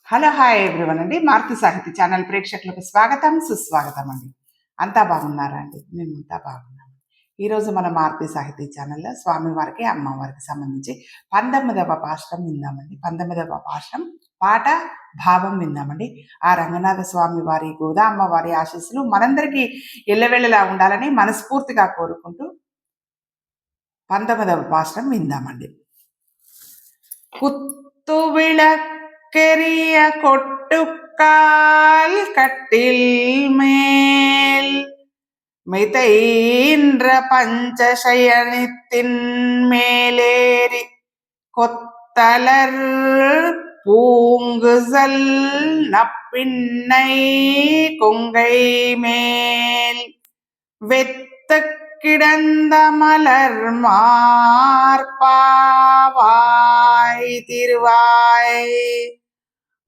Hello hi everyone అండి. మారుతి సాహితీ channel ప్రేక్షకులకు స్వాగతం సుస్వాగతం అండి. అంతా బాగున్నారా అండి? మేమంతా బాగున్నాము. ఈరోజు మన మారుతి సాహితీ ఛానల్లో స్వామివారికి అమ్మవారికి సంబంధించి 19వ పాశురం విందామండి. 19వ పాశురం పాట భావం విందామండి. ఆ రంగనాథ స్వామి వారి గోదా అమ్మవారి ఆశీస్సులు మనందరికీ ఎల్లవెళ్ళలా ఉండాలని మనస్ఫూర్తిగా కోరుకుంటూ 19వ పాశురం విందామండి. குத்து விளக்கெரிய கொட்டுக்கால் கட்டில் மேல் மிதைன்ற பஞ்சசயனித்தின் மேலேறி கொத்தலர் பூங்குசல் நப்பின்னை கொங்கை மேல் வெத்த கிடந்த மலர் மார்பாவாய் திருவாய்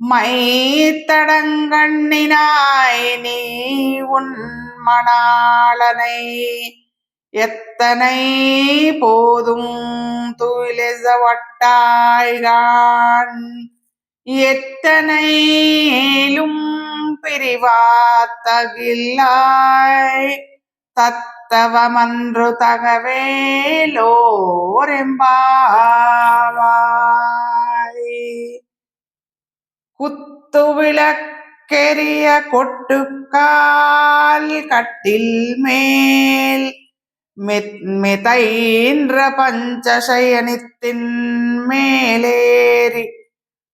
மைத்தடங்கண்ணினாய் நீ உன் மணாளனை எத்தனை போதும் துயிலெசவட்டாய்கான் எத்தனையிலும் பிரிவாத்தகில்லாய் தத்தவமன்று தகவேலோரெம்பாவாய். குத்து விளக்கெரிய கொட்டுக்கால் கட்டில் மேல் மிதைன்ற பஞ்சசயனித்தின் மேலேறி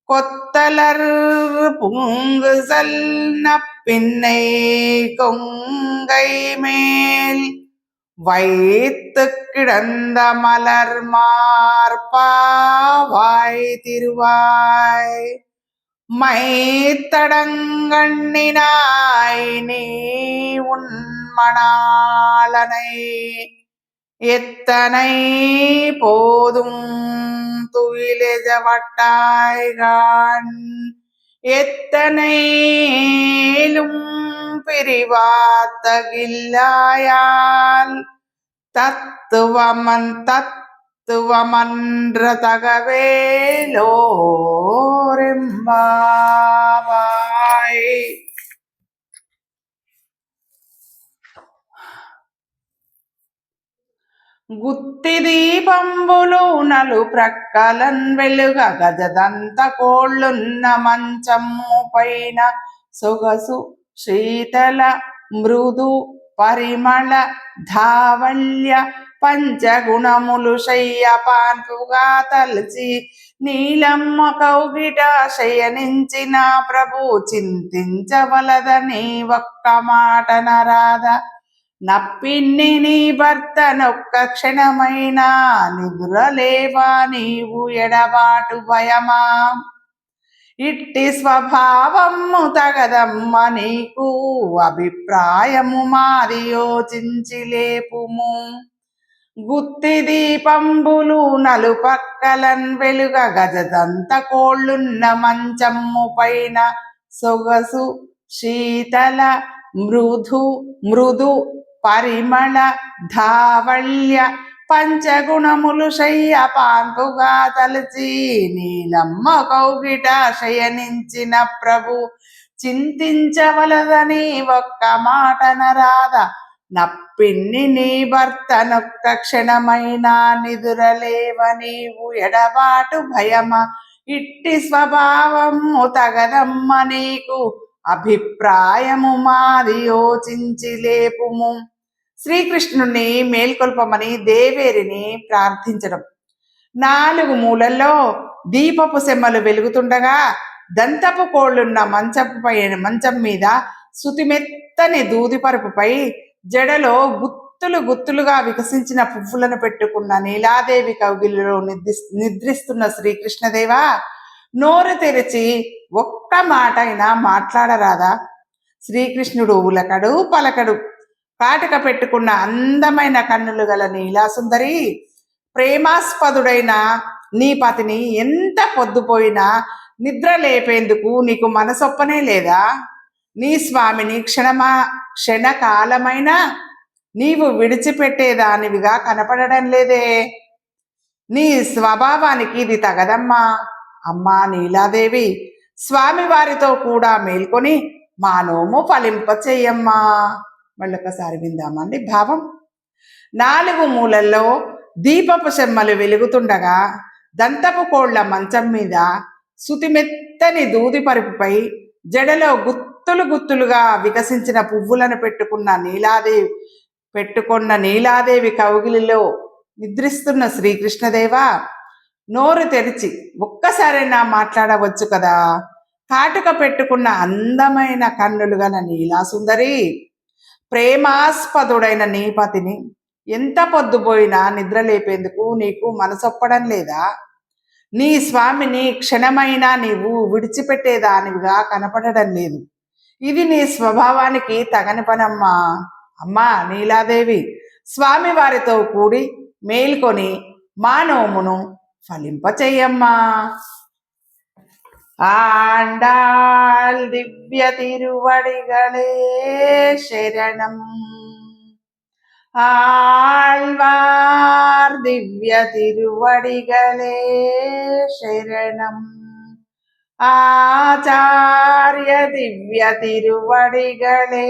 கொத்தலர் பூங்குசல் நப்பின்னை கொங்கை மேல் வைத்து கிடந்த மலர் மார்பாவாய் திருவாய் மைத்தடங்கண்ணினாய் நீ உன் மணாளனை எத்தனை போதும் துயிலெசவட்டாய்கான் எத்தனையிலும் பிரிவாத்தகில்லாயால் தத்துவமன்ற தகவேலோரெம்பாவாய். గుత్తి దీపంబులు నలు ప్రక్కలన్ వెలుగ గజదంత కోళ్ళున్న మంచము పైన సొగసు శీతల మృదు పరిమళ ధావల్య పంచగుణములు శయ్యపాన్పుగా తలచి నీలమ్మ కౌగిట శయనించిన ప్రభు చింతించవలదని ఒక్క మాట నరాద నప్పిన్ని నీ భర్త నొక్క క్షణమైనా నిదురలేవా నీవు ఎడబాటు భయమా ఇట్టి స్వభావము తగదమ్మ నీకు అభిప్రాయము మాది యోచించి లేపుము. గుత్తి దీపంబులు నలు పక్కలన్ వెలుగ గజదంత కోళ్ళున్న మంచమ్ము పైన సొగసు శీతల మృదు పరిమళ ధావళ్య పంచగుణములు శయ్యపాన్పుగా తలచి నీలమ్మ కౌగిట శయనించిన ప్రభు చింతించవలదని ఒక్క మాట నరాద నప్పిన్ని నీ భర్త నొక్క క్షణమైనా నిదురలేవ నీవు ఎడబాటు భయమా ఇట్టి స్వభావము తగదమ్మ నీకు అభిప్రాయము మాది యోచించి లేపుము. శ్రీకృష్ణుణ్ణి మేల్కొల్పమని దేవేరిని ప్రార్థించడం. 4 మూలల్లో దీపపు సెమ్మలు వెలుగుతుండగా దంతపు కోళ్ళున్న మంచం మీద సుతిమెత్తని దూదిపరుపుపై జడలో గుత్తులుగా వికసించిన పువ్వులను పెట్టుకున్న నీలాదేవి కౌగిలిలో నిద్రిస్తున్న శ్రీకృష్ణదేవా, నోరు తెరిచి ఒక్క మాట అయినా మాట్లాడరాదా? శ్రీకృష్ణుడు ఉలకడు పలకడు. కాటుక పెట్టుకున్న అందమైన కన్నులు గల నీలాసుందరి, ప్రేమాస్పదుడైన నీ పతిని ఎంత పొద్దుపోయినా నిద్ర లేపేందుకు నీకు మనసొప్పనే లేదా? నీ స్వామిని క్షణకాలమైనా నీవు విడిచిపెట్టేదానివిగా కనపడడం లేదే. నీ స్వభావానికి ఇది తగదమ్మా. అమ్మా నీలాదేవి, స్వామివారితో కూడా మేల్కొని మా నోము ఫలింప చెయ్యమ్మా. మళ్ళొకసారి విందామండి భావం. నాలుగు మూలల్లో దీపపు చెమ్మలు వెలుగుతుండగా దంతపు కోళ్ల మంచం మీద సుతిమెత్తని దూది పరుపుపై జడలో గుత్తులు గుత్తులుగా వికసించిన పువ్వులను పెట్టుకున్న నీలాదేవి కౌగిలిలో నిద్రిస్తున్న శ్రీకృష్ణదేవ, నోరు తెరిచి ఒక్కసారైనా మాట్లాడవచ్చు కదా. కాటుక పెట్టుకున్న అందమైన కన్నులు గల నీలాసుందరి, ప్రేమాస్పదుడైన నీ పతిని ఎంత పొద్దుపోయినా నిద్రలేపేందుకు నీకు మనసొప్పడం లేదా? నీ స్వామిని క్షణమైనా నీవు విడిచిపెట్టేదానివిగా కనపడడం లేదు. ఇది నీ స్వభావానికి తగని పనమ్మా. అమ్మా నీలాదేవి, స్వామివారితో కూడి మేల్కొని మా నోమును ఫలింపచెయ్యమ్మా. ఆండాళ్ దివ్య తిరువడిగళే శరణం. ஆழ்வார் திவ்ய திருவடிகளே சரணம். ஆச்சாரிய திவ்ய திருவடிகளே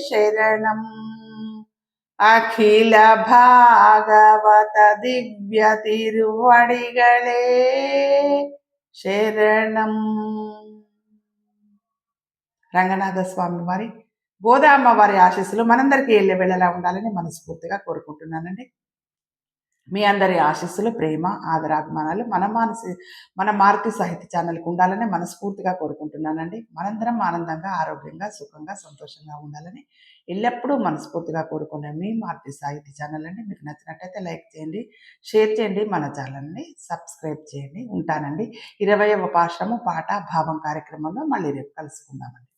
சரணம். அகில பாகவத திவ்ய திருவடிகளே శరణం. రంగనాథ స్వామి వారి, గోదామ్మ వారి ఆశీస్సులు మనందరికీ వెళ్ళే వెళ్ళలా ఉండాలని మనస్ఫూర్తిగా కోరుకుంటున్నానండి. మీ అందరి ఆశీస్సులు, ప్రేమ, ఆదరాభిమానాలు మన మారుతి సాహితీ ఛానల్కి ఉండాలని మనస్ఫూర్తిగా కోరుకుంటున్నానండి. మనందరం ఆనందంగా, ఆరోగ్యంగా, సుఖంగా, సంతోషంగా ఉండాలని ఎల్లప్పుడూ మనస్ఫూర్తిగా కోరుకునే మీ మారుతి సాహితీ ఛానల్ అండి. మీకు నచ్చినట్టయితే లైక్ చేయండి, షేర్ చేయండి, మన ఛానల్ని సబ్స్క్రైబ్ చేయండి. ఉంటానండి. 20వ పాఠము పాట భావం కార్యక్రమంలో మళ్ళీ రేపు కలుసుకుందామండి.